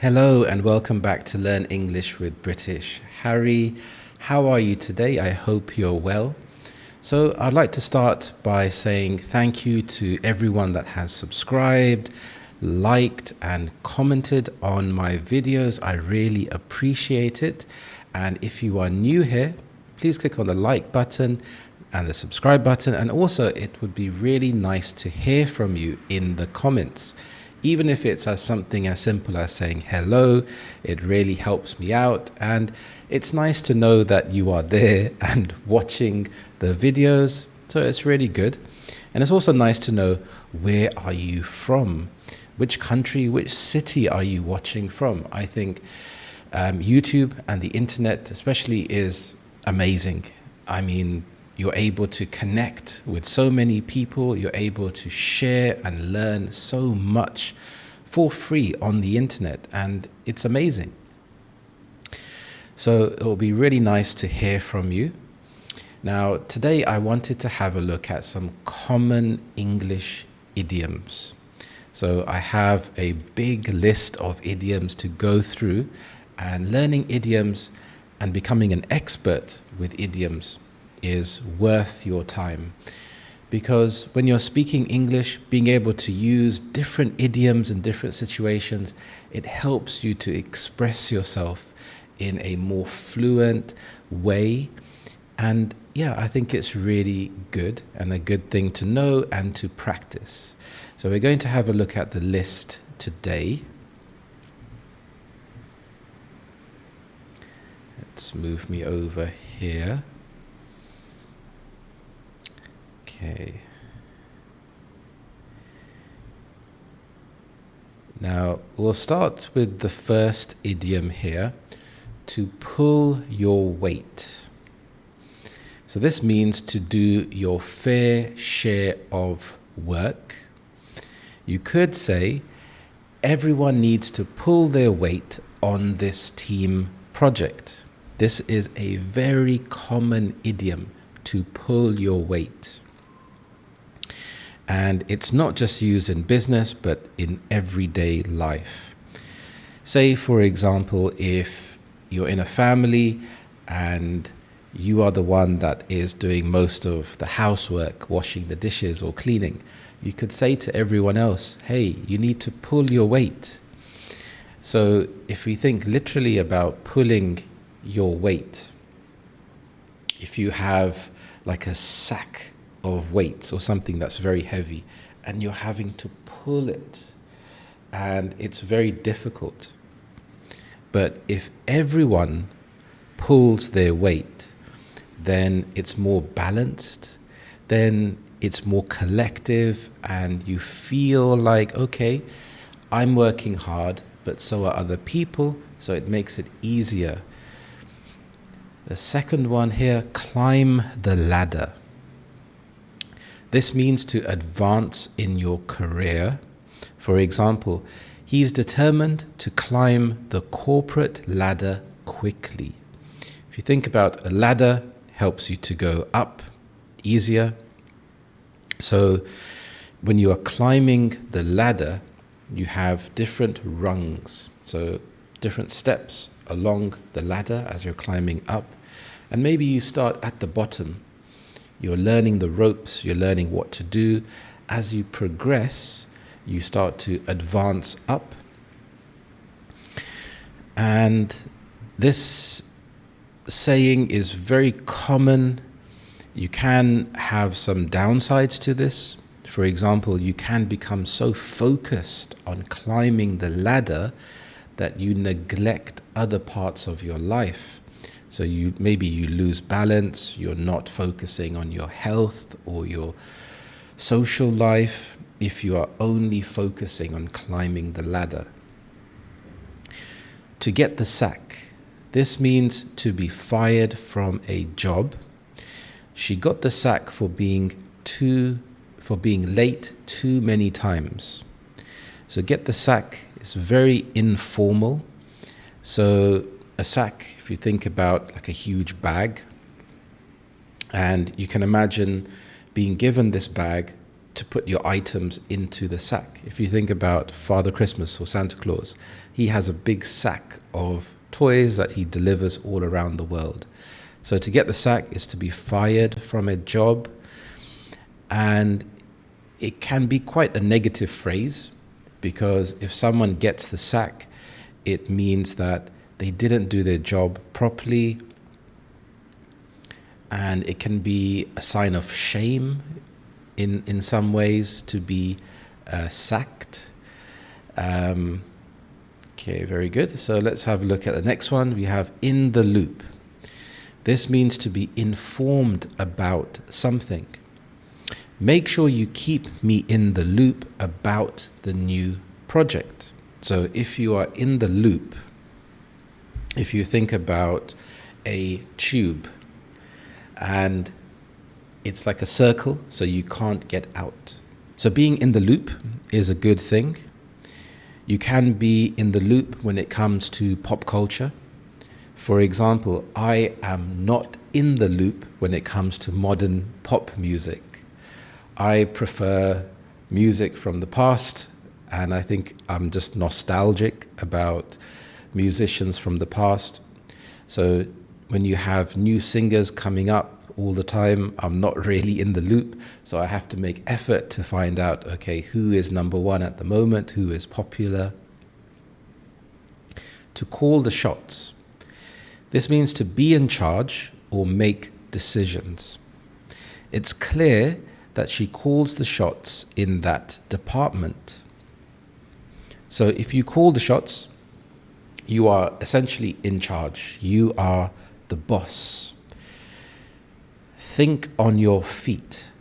Hello and welcome back to Learn English with British Harry. How are you today? I hope you're well. So I'd like to start by saying thank you to everyone that has subscribed, liked and commented on my videos. I really appreciate it. And if you are new here, please click on the like button and the subscribe button. And also it would be really nice to hear from you in the comments. Even if it's as something as simple as saying hello, it really helps me out. And it's nice to know that you are there and watching the videos. So it's really good. And it's also nice to know, where are you from? Which country, which city are you watching from? I think YouTube and the internet especially is amazing. I mean, you're able to connect with so many people. You're able to share and learn so much for free on the internet, and it's amazing. So it will be really nice to hear from you. Now, today I wanted to have a look at some common English idioms. So I have a big list of idioms to go through, and learning idioms and becoming an expert with idioms is worth your time, because when you're speaking English, being able to use different idioms in different situations, it helps you to express yourself in a more fluent way. And yeah, I think it's really good and a good thing to know and to practice. So we're going to have a look at the list today. Let's move me over here. Okay. Now we'll start with the first idiom here, to pull your weight. So this means to do your fair share of work. You could say, everyone needs to pull their weight on this team project. This is a very common idiom, to pull your weight. And it's not just used in business, but in everyday life. Say, for example, if you're in a family and you are the one that is doing most of the housework, washing the dishes or cleaning, you could say to everyone else, hey, you need to pull your weight. So if we think literally about pulling your weight, if you have like a sack of weights or something that's very heavy and you're having to pull it and it's very difficult. But if everyone pulls their weight, then it's more balanced, then it's more collective, and you feel like, okay, I'm working hard, but so are other people, so it makes it easier. The second one here, climb the ladder. This means to advance in your career. For example, he's determined to climb the corporate ladder quickly. If you think about a ladder, it helps you to go up easier. So when you are climbing the ladder, you have different rungs. So different steps along the ladder as you're climbing up. And maybe you start at the bottom. You're learning the ropes, you're learning what to do. As you progress, you start to advance up. And this saying is very common. You can have some downsides to this. For example, you can become so focused on climbing the ladder that you neglect other parts of your life. So maybe you lose balance, you're not focusing on your health or your social life if you are only focusing on climbing the ladder. To get the sack. This means to be fired from a job. She got the sack for being late too many times. So get the sack is very informal. So a sack, if you think about like a huge bag, and you can imagine being given this bag to put your items into the sack. If you think about Father Christmas or Santa Claus, he has a big sack of toys that he delivers all around the world. So to get the sack is to be fired from a job, and it can be quite a negative phrase, because if someone gets the sack, it means that they didn't do their job properly, and it can be a sign of shame in some ways to be sacked. Okay, very good. So let's have a look at the next one. We have in the loop. This means to be informed about something. Make sure you keep me in the loop about the new project. So if you are in the loop, if you think about a tube and it's like a circle, so you can't get out. So being in the loop is a good thing. You can be in the loop when it comes to pop culture. For example, I am not in the loop when it comes to modern pop music. I prefer music from the past, and I think I'm just nostalgic about musicians from the past. So when you have new singers coming up all the time, I'm not really in the loop, so I have to make effort to find out, okay, who is number one at the moment, who is popular. To call the shots. This means to be in charge or make decisions. It's clear that she calls the shots in that department. So if you call the shots, you are essentially in charge. You are the boss. Think on your feet.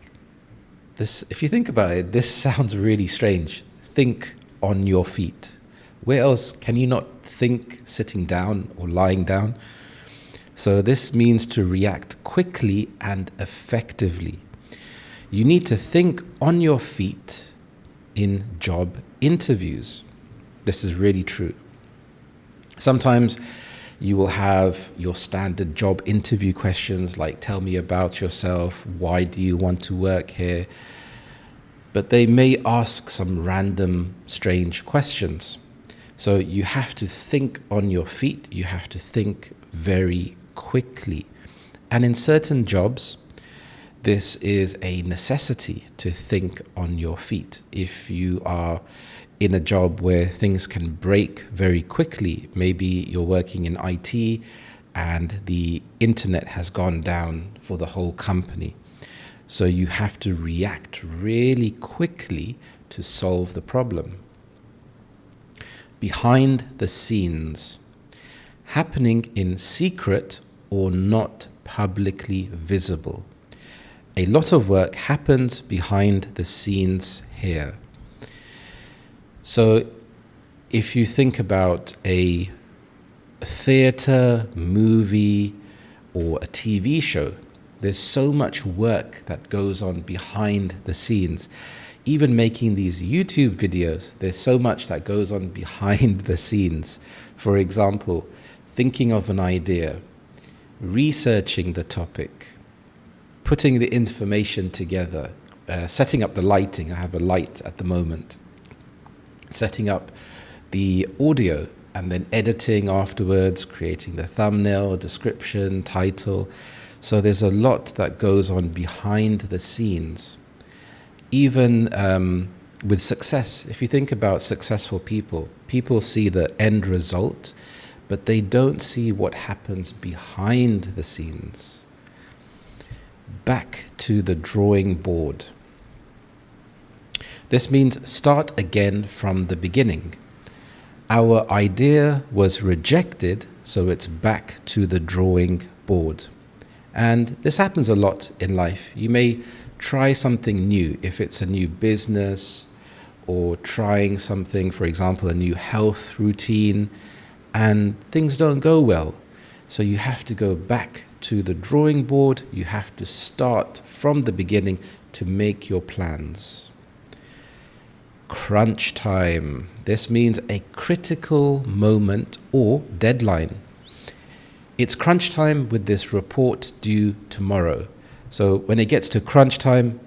This, if you think about it, this sounds really strange. Think on your feet. Where else can you not think sitting down or lying down? So this means to react quickly and effectively. You need to think on your feet in job interviews. This is really true. Sometimes you will have your standard job interview questions like, tell me about yourself, why do you want to work here? But they may ask some random, strange questions. So you have to think on your feet, you have to think very quickly. And in certain jobs, this is a necessity to think on your feet. If you are in a job where things can break very quickly, maybe you're working in IT and the internet has gone down for the whole company. So you have to react really quickly to solve the problem. Behind the scenes, happening in secret or not publicly visible. A lot of work happens behind the scenes here. So if you think about a theater, movie, or a TV show, there's so much work that goes on behind the scenes. Even making these YouTube videos, there's so much that goes on behind the scenes. For example, thinking of an idea, researching the topic, putting the information together, setting up the lighting. I have a light at the moment. Setting up the audio and then editing afterwards, creating the thumbnail, description, title. So there's a lot that goes on behind the scenes. Even with success, if you think about successful people, people see the end result, but they don't see what happens behind the scenes. Back to the drawing board. This means start again from the beginning. Our idea was rejected, so it's back to the drawing board. And this happens a lot in life. You may try something new, if it's a new business or trying something, for example, a new health routine, and things don't go well. So you have to go back to the drawing board. You have to start from the beginning to make your plans. Crunch time. This means a critical moment or deadline. It's crunch time with this report due tomorrow. So when it gets to crunch time,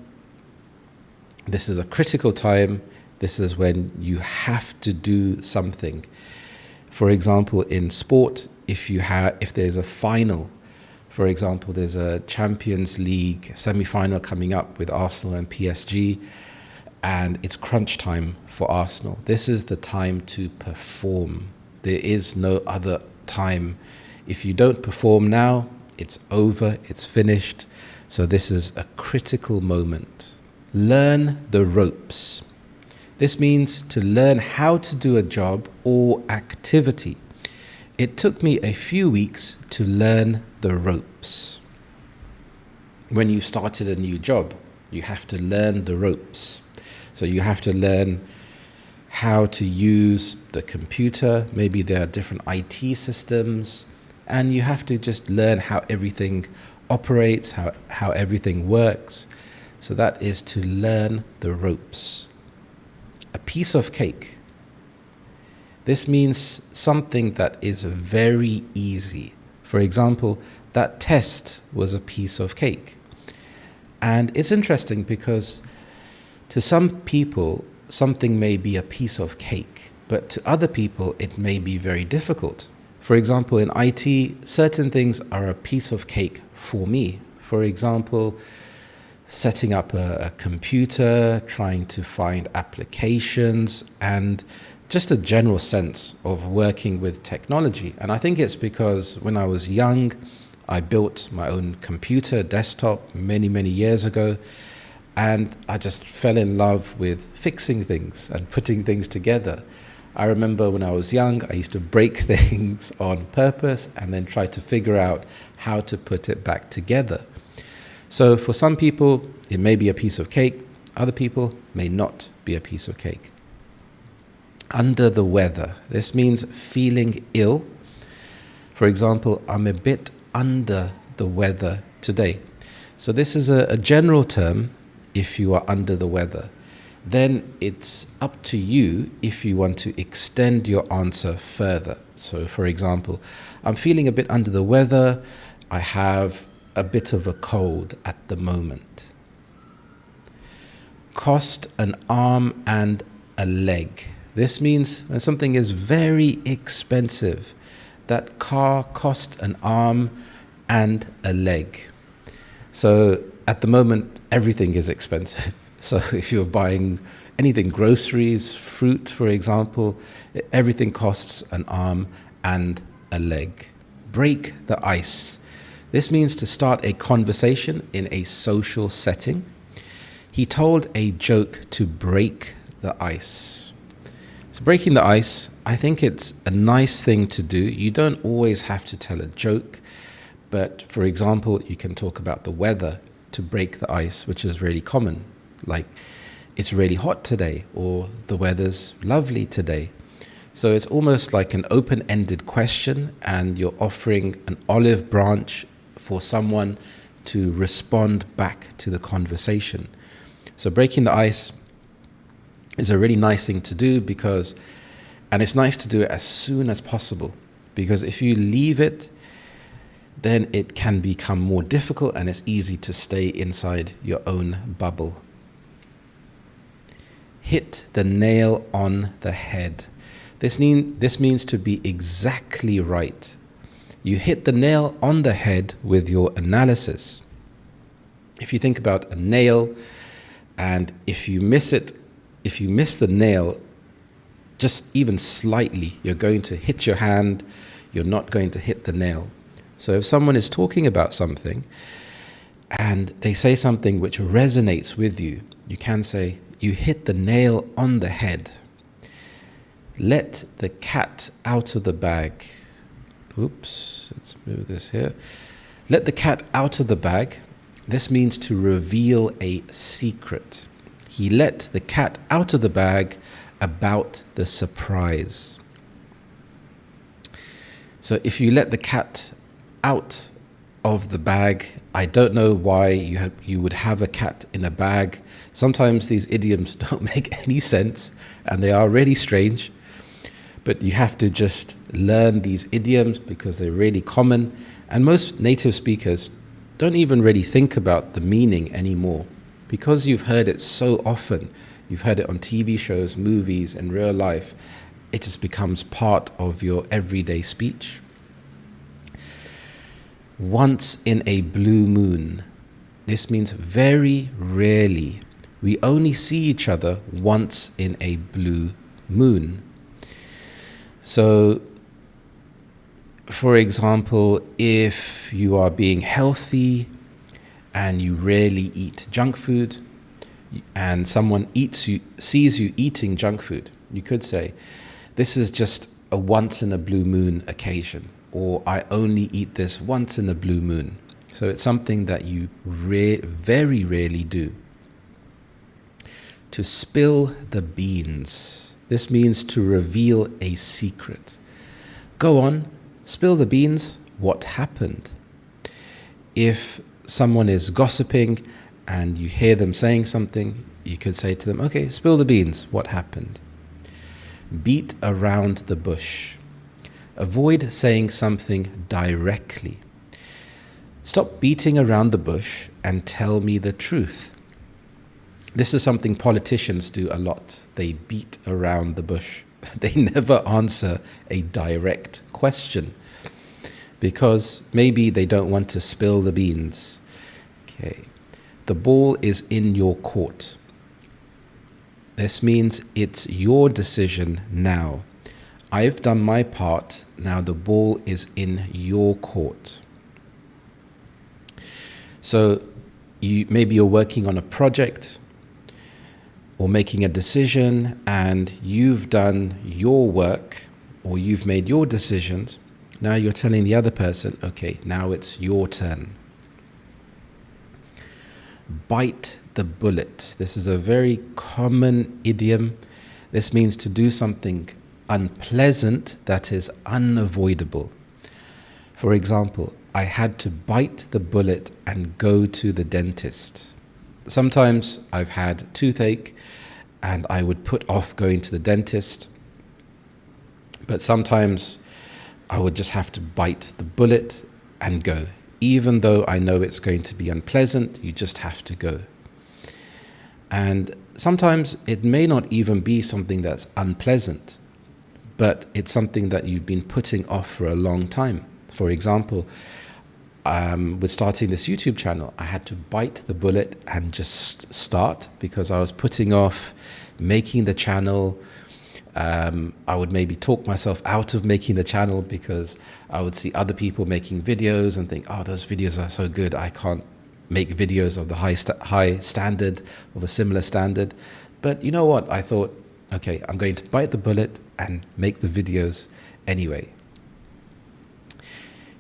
This is a critical time. This is when you have to do something. For example, in sport, if there's a final, for example, there's a Champions League semi-final coming up with Arsenal and PSG, and it's crunch time for Arsenal. This is the time to perform. There is no other time. If you don't perform now, it's over, it's finished. So this is a critical moment. Learn the ropes. This means to learn how to do a job or activity. It took me a few weeks to learn the ropes. When you started a new job, you have to learn the ropes. So you have to learn how to use the computer. Maybe there are different IT systems, and you have to just learn how everything operates, how everything works. So that is to learn the ropes. A piece of cake. This means something that is very easy. For example, that test was a piece of cake. And it's interesting because to some people, something may be a piece of cake, but to other people, it may be very difficult. For example, in IT, certain things are a piece of cake for me. For example, setting up a computer, trying to find applications, and just a general sense of working with technology. And I think it's because when I was young, I built my own computer desktop many, many years ago. And I just fell in love with fixing things and putting things together. I remember when I was young, I used to break things on purpose and then try to figure out how to put it back together. So for some people, it may be a piece of cake. Other people may not be a piece of cake. Under the weather. This means feeling ill. For example, I'm a bit under the weather today. So this is a general term. If you are under the weather, then it's up to you if you want to extend your answer further. So for example, I'm feeling a bit under the weather. I have a bit of a cold at the moment. Cost an arm and a leg. This means when something is very expensive. That car cost an arm and a leg. So at the moment, everything is expensive. So if you're buying anything, groceries, fruit, for example, everything costs an arm and a leg. Break the ice. This means to start a conversation in a social setting. He told a joke to break the ice. So breaking the ice, I think it's a nice thing to do. You don't always have to tell a joke, but for example, you can talk about the weather to break the ice, which is really common. Like, it's really hot today, or the weather's lovely today. So it's almost like an open-ended question, and you're offering an olive branch for someone to respond back to the conversation. So breaking the ice is a really nice thing to do and it's nice to do it as soon as possible, because if you leave it, then it can become more difficult and it's easy to stay inside your own bubble. Hit the nail on the head. This means to be exactly right. You hit the nail on the head with your analysis. If you think about a nail, and if you miss the nail just even slightly, you're going to hit your hand, you're not going to hit the nail. So if someone is talking about something and they say something which resonates with you, you can say, you hit the nail on the head. Let the cat out of the bag. Oops, let's move this here. Let the cat out of the bag. This means to reveal a secret. He let the cat out of the bag about the surprise. So if you let the cat out of the bag, I don't know why you would have a cat in a bag. Sometimes these idioms don't make any sense and they are really strange. But you have to just learn these idioms because they're really common. And most native speakers don't even really think about the meaning anymore because you've heard it so often, you've heard it on TV shows, movies, in real life, it just becomes part of your everyday speech. Once in a blue moon. This means very rarely. We only see each other once in a blue moon. So, for example, if you are being healthy and you rarely eat junk food, and someone sees you eating junk food, you could say, this is just a once in a blue moon occasion, or I only eat this once in a blue moon. So it's something that you very rarely do. To spill the beans. This means to reveal a secret. Go on, spill the beans. What happened? If someone is gossiping and you hear them saying something, you could say to them, okay, spill the beans. What happened? Beat around the bush. Avoid saying something directly. Stop beating around the bush and tell me the truth. This is something politicians do a lot. They beat around the bush. They never answer a direct question because maybe they don't want to spill the beans. Okay. The ball is in your court. This means it's your decision now. I've done my part. Now the ball is in your court. So maybe you're working on a project or making a decision, and you've done your work or you've made your decisions. Now you're telling the other person, okay, now it's your turn. Bite the bullet. This is a very common idiom. This means to do something unpleasant that is unavoidable. For example, I had to bite the bullet and go to the dentist. Sometimes I've had toothache and I would put off going to the dentist. But sometimes I would just have to bite the bullet and go. Even though I know it's going to be unpleasant, you just have to go. And sometimes it may not even be something that's unpleasant, but it's something that you've been putting off for a long time. For example, with starting this YouTube channel, I had to bite the bullet and just start because I was putting off making the channel. I would maybe talk myself out of making the channel because I would see other people making videos and think, oh, those videos are so good, I can't make videos of the high standard, of a similar standard. But you know what? I thought, okay, I'm going to bite the bullet and make the videos anyway.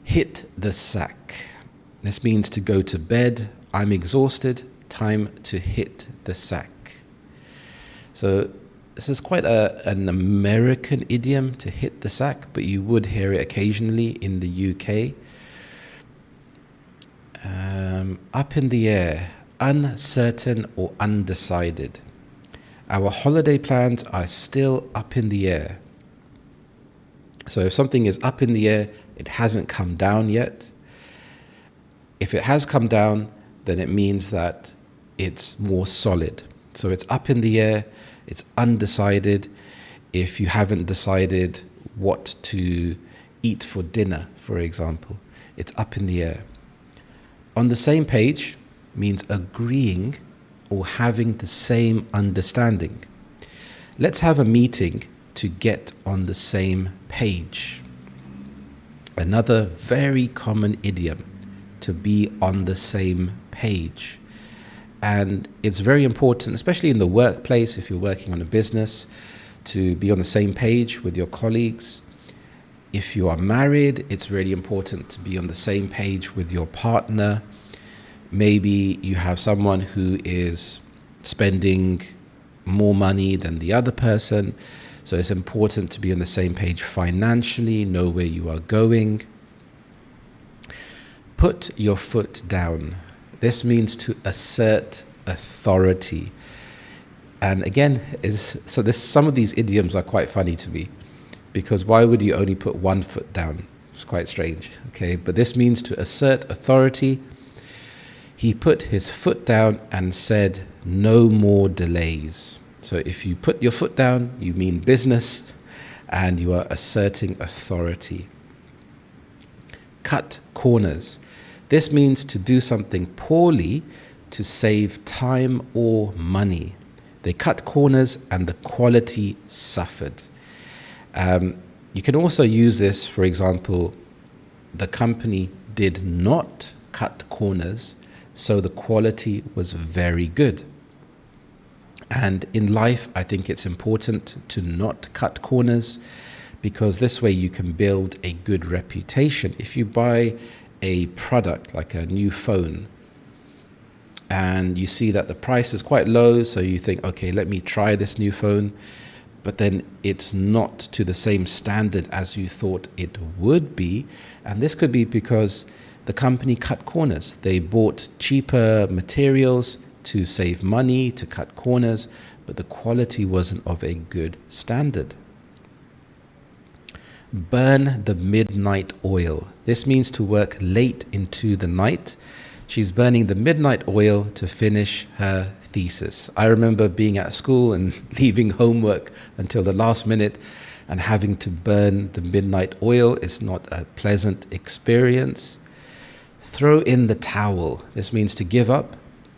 Hit the sack. This means to go to bed. I'm exhausted. Time to hit the sack. So this is quite an American idiom, to hit the sack, but you would hear it occasionally in the UK. Up in the air, uncertain or undecided. Our holiday plans are still up in the air. So if something is up in the air, it hasn't come down yet. If it has come down, then it means that it's more solid. So it's up in the air, it's undecided. If you haven't decided what to eat for dinner, for example, it's up in the air. On the same page means agreeing or having the same understanding. Let's have a meeting to get on the same page. Another very common idiom, to be on the same page. And it's very important, especially in the workplace, if you're working on a business, to be on the same page with your colleagues. If you are married, it's really important to be on the same page with your partner. Maybe you have someone who is spending more money than the other person. So it's important to be on the same page financially, know where you are going. Put your foot down. This means to assert authority. And again, some of these idioms are quite funny to me, because why would you only put one foot down? It's quite strange. Okay, but this means to assert authority. He put his foot down and said, "No more delays." So if you put your foot down, you mean business, and you are asserting authority. Cut corners. This means to do something poorly to save time or money. They cut corners and the quality suffered. You can also use this, for example, the company did not cut corners, so the quality was very good. And in life, I think it's important to not cut corners, because this way you can build a good reputation. If you buy a product like a new phone and you see that the price is quite low, so you think, okay, let me try this new phone, but then it's not to the same standard as you thought it would be. And this could be because the company cut corners. They bought cheaper materials to save money, to cut corners, but the quality wasn't of a good standard. Burn the midnight oil. This means to work late into the night. She's burning the midnight oil to finish her thesis. I remember being at school and leaving homework until the last minute and having to burn the midnight oil. It's not a pleasant experience. Throw in the towel. This means to give up.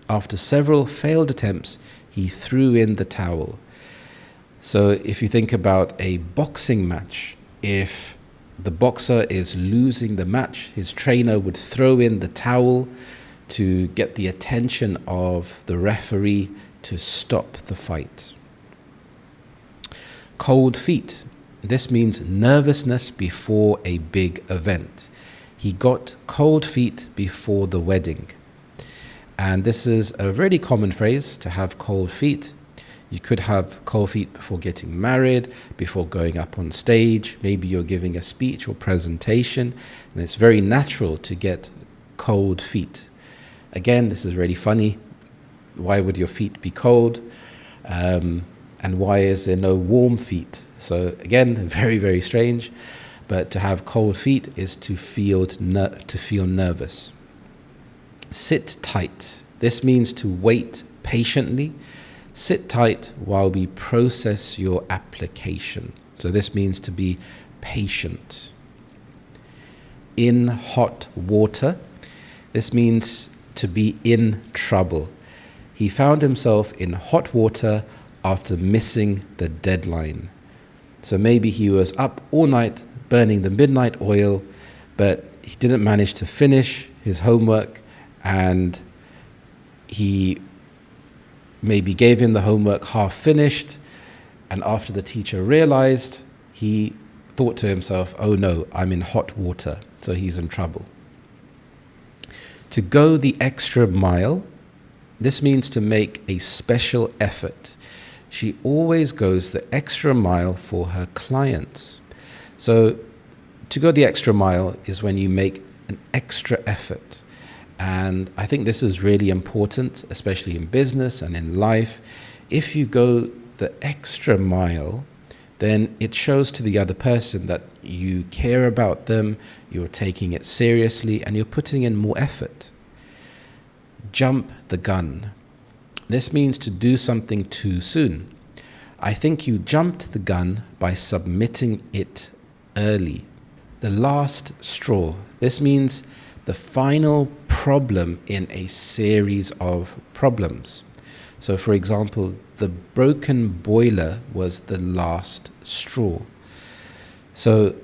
After several failed attempts, he threw in the towel. So if you think about a boxing match, if the boxer is losing the match, his trainer would throw in the towel to get the attention of the referee to stop the fight. Cold feet. This means nervousness before a big event. He got cold feet before the wedding. And this is a really common phrase, to have cold feet. You could have cold feet before getting married, before going up on stage. Maybe you're giving a speech or presentation, and it's very natural to get cold feet. Again, this is really funny. Why would your feet be cold? And why is there no warm feet? So again, very, very strange. But to have cold feet is to feel nervous. Sit tight. This means to wait patiently. Sit tight while we process your application. So this means to be patient. In hot water. This means to be in trouble. He found himself in hot water after missing the deadline. So maybe he was up all night burning the midnight oil, but he didn't manage to finish his homework, and he maybe gave him the homework half finished, and after the teacher realized, he thought to himself, oh no, I'm in hot water, so he's in trouble. To go the extra mile, this means to make a special effort. She always goes the extra mile for her clients. So to go the extra mile is when you make an extra effort. And I think this is really important, especially in business and in life. If you go the extra mile, then it shows to the other person that you care about them, you're taking it seriously, and you're putting in more effort. Jump the gun. This means to do something too soon. I think you jumped the gun by submitting it early. The last straw. This means the final problem in a series of problems. So for example, the broken boiler was the last straw. So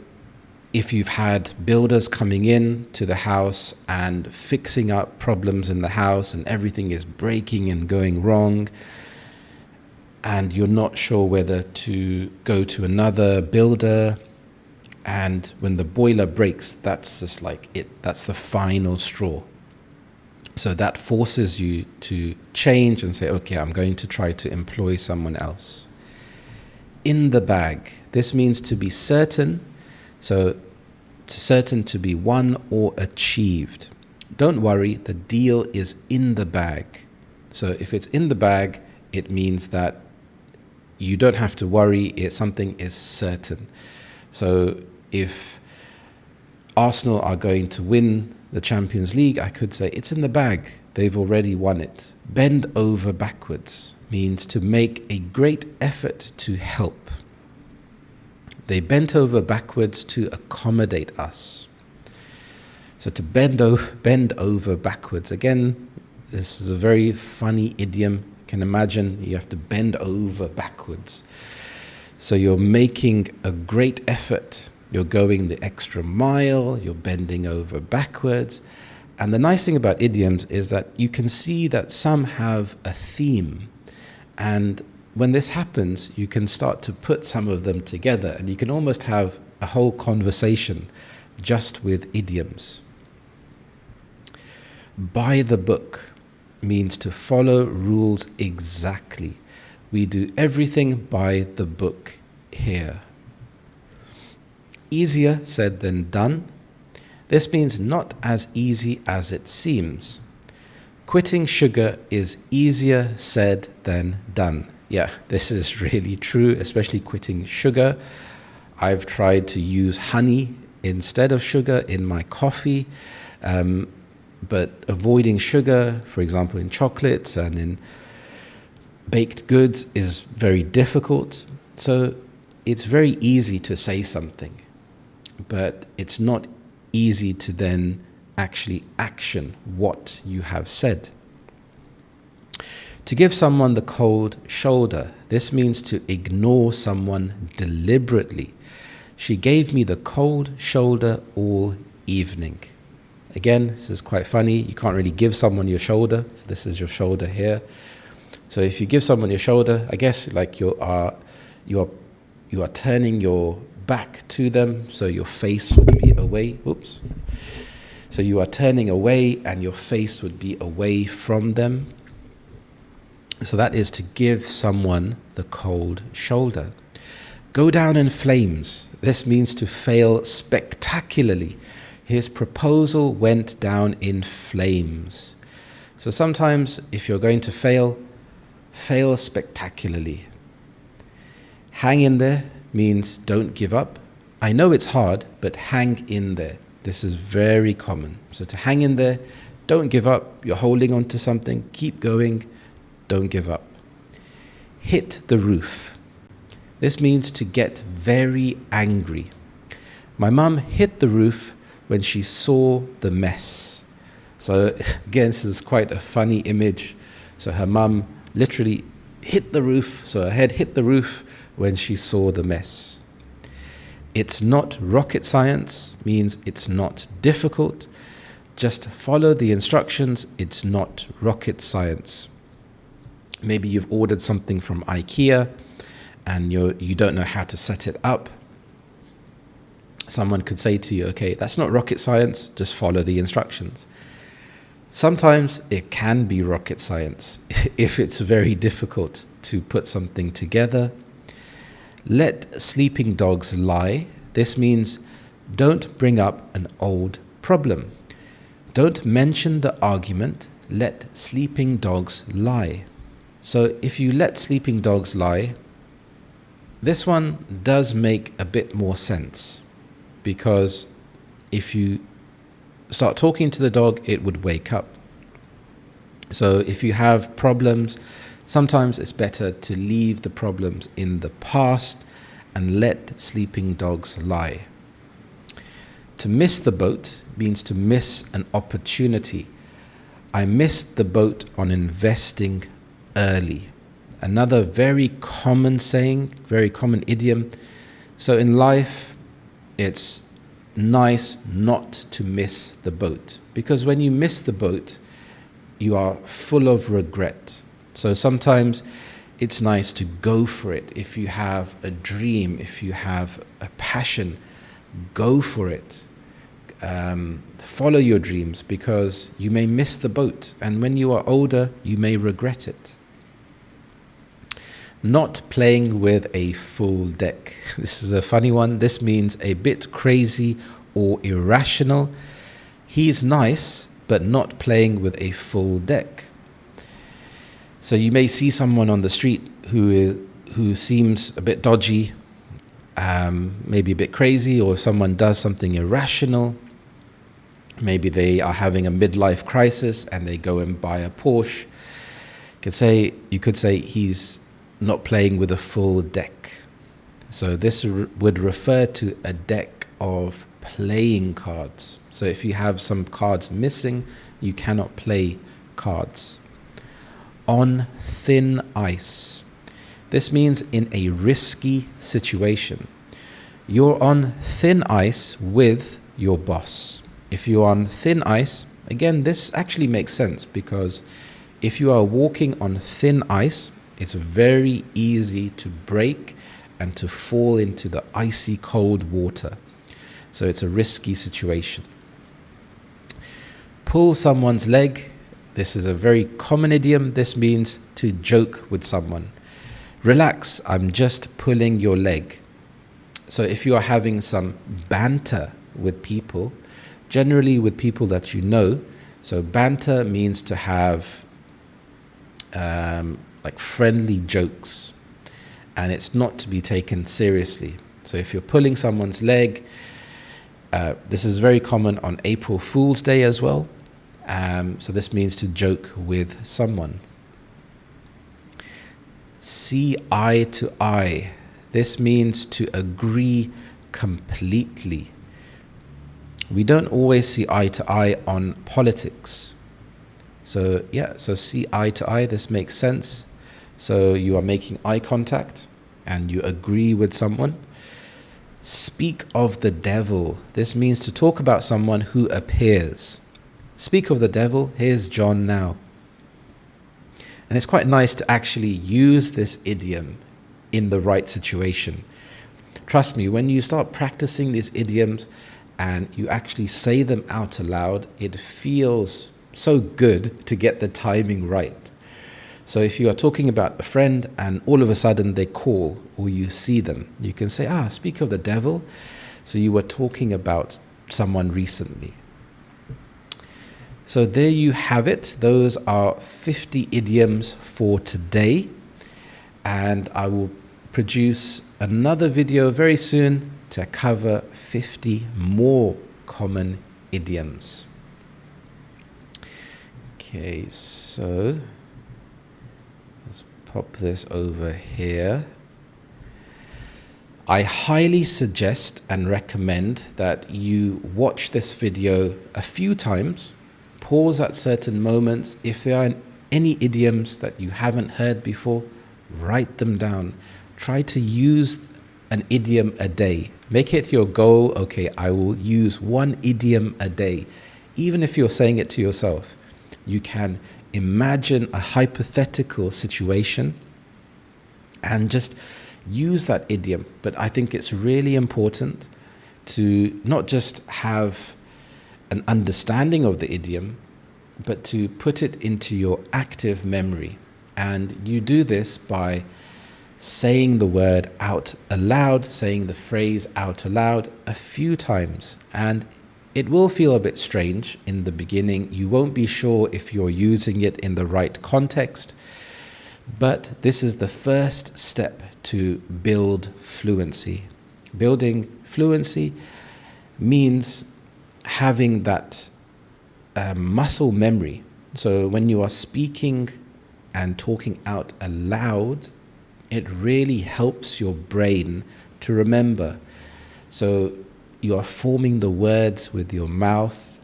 if you've had builders coming in to the house and fixing up problems in the house and everything is breaking and going wrong, and you're not sure whether to go to another builder, and when the boiler breaks, that's just like it. That's the final straw. So that forces you to change and say, okay, I'm going to try to employ someone else. In the bag. This means to be certain. So certain to be won or achieved. Don't worry, the deal is in the bag. So if it's in the bag, it means that you don't have to worry, something is certain. So if Arsenal are going to win the Champions League, I could say it's in the bag. They've already won it. Bend over backwards means to make a great effort to help. They bent over backwards to accommodate us. So to bend over backwards. Again, this is a very funny idiom. You can imagine you have to bend over backwards. So you're making a great effort. You're going the extra mile. You're bending over backwards. And the nice thing about idioms is that you can see that some have a theme. And when this happens, you can start to put some of them together, and you can almost have a whole conversation just with idioms. By the book means to follow rules exactly. We do everything by the book here. Easier said than done. This means not as easy as it seems. Quitting sugar is easier said than done. Yeah, this is really true, especially quitting sugar. I've tried to use honey instead of sugar in my coffee, but avoiding sugar, for example, in chocolates and in baked goods is very difficult. So it's very easy to say something, but it's not easy to then actually action what you have said. To give someone the cold shoulder, this means to ignore someone deliberately. She gave me the cold shoulder all evening. Again, this is quite funny. You can't really give someone your shoulder. So this is your shoulder here. So if you give someone your shoulder, I guess like you are turning your back to them, so your face would be away. Oops. So you are turning away and your face would be away from them. So that is to give someone the cold shoulder. Go down in flames. This means to fail spectacularly. His proposal went down in flames. So sometimes if you're going to fail spectacularly. Hang in there means don't give up. I know it's hard, but hang in there. This is very common. So to hang in there, don't give up. You're holding on to something. Keep going. Don't give up. Hit the roof. This means to get very angry. My mum hit the roof when she saw the mess. So again, this is quite a funny image. So her mum literally hit the roof. So her head hit the roof when she saw the mess. It's not rocket science means it's not difficult. Just follow the instructions. It's not rocket science. Maybe you've ordered something from IKEA and you don't know how to set it up. Someone could say to you, okay, that's not rocket science, just follow the instructions. Sometimes it can be rocket science if it's very difficult to put something together. Let sleeping dogs lie. This means don't bring up an old problem. Don't mention the argument. Let sleeping dogs lie. So if you let sleeping dogs lie, this one does make a bit more sense, because if you start talking to the dog, it would wake up. So if you have problems, sometimes it's better to leave the problems in the past and let sleeping dogs lie. To miss the boat means to miss an opportunity. I missed the boat on investing early. Another very common saying, very common idiom. So in life, it's nice not to miss the boat, because when you miss the boat, you are full of regret. So sometimes it's nice to go for it. If you have a dream, if you have a passion, go for it. Follow your dreams, because you may miss the boat, and when you are older, you may regret it. Not playing with a full deck. This is a funny one. This means a bit crazy or irrational. He's nice, but not playing with a full deck. So you may see someone on the street who seems a bit dodgy, maybe a bit crazy, or if someone does something irrational, maybe they are having a midlife crisis and they go and buy a Porsche. You could say he's not playing with a full deck. So this would refer to a deck of playing cards. So if you have some cards missing, you cannot play cards. On thin ice. This means in a risky situation. You're on thin ice with your boss. If you're on thin ice, again, this actually makes sense, because if you are walking on thin ice, it's very easy to break and to fall into the icy cold water. So it's a risky situation. Pull someone's leg. This is a very common idiom. This means to joke with someone. Relax, I'm just pulling your leg. So if you are having some banter with people, generally with people that you know, so banter means to have like friendly jokes, and it's not to be taken seriously. So if you're pulling someone's leg, this is very common on April Fool's Day as well. So this means to joke with someone. See eye to eye. This means to agree completely. We don't always see eye to eye on politics. So see eye to eye, this makes sense. So you are making eye contact and you agree with someone. Speak of the devil. This means to talk about someone who appears. Speak of the devil, here's John now. And it's quite nice to actually use this idiom in the right situation. Trust me, when you start practicing these idioms and you actually say them out aloud, it feels so good to get the timing right. So if you are talking about a friend and all of a sudden they call or you see them, you can say, speak of the devil. So you were talking about someone recently. So there you have it. Those are 50 idioms for today. And I will produce another video very soon to cover 50 more common idioms. Okay, so let's pop this over here. I highly suggest and recommend that you watch this video a few times. Pause at certain moments. If there are any idioms that you haven't heard before, write them down. Try to use an idiom a day. Make it your goal. Okay, I will use one idiom a day. Even if you're saying it to yourself, you can imagine a hypothetical situation and just use that idiom. But I think it's really important to not just have an understanding of the idiom, but to put it into your active memory. And you do this by saying the word out aloud, saying the phrase out aloud a few times. And it will feel a bit strange in the beginning. You won't be sure if you're using it in the right context. But this is the first step to build fluency. Building fluency means having that muscle memory. So when you are speaking and talking out aloud, it really helps your brain to remember. So you are forming the words with your mouth,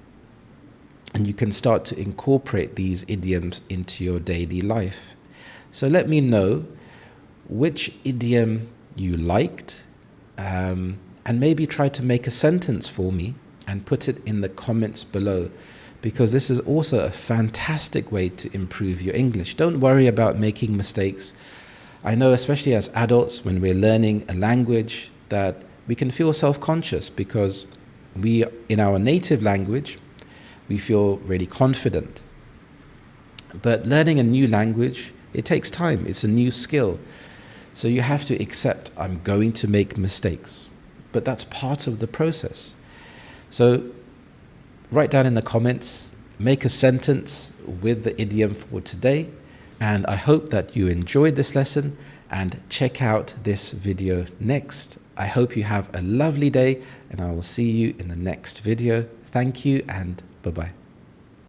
and you can start to incorporate these idioms into your daily life. So let me know which idiom you liked, and maybe try to make a sentence for me and put it in the comments below, because this is also a fantastic way to improve your English. Don't worry about making mistakes. I know, especially as adults, when we're learning a language, that we can feel self-conscious because in our native language, we feel really confident. But learning a new language, it takes time. It's a new skill. So you have to accept, I'm going to make mistakes. But that's part of the process. So write down in the comments, make a sentence with the idiom for today. And I hope that you enjoyed this lesson, and check out this video next. I hope you have a lovely day, and I will see you in the next video. Thank you, and bye-bye.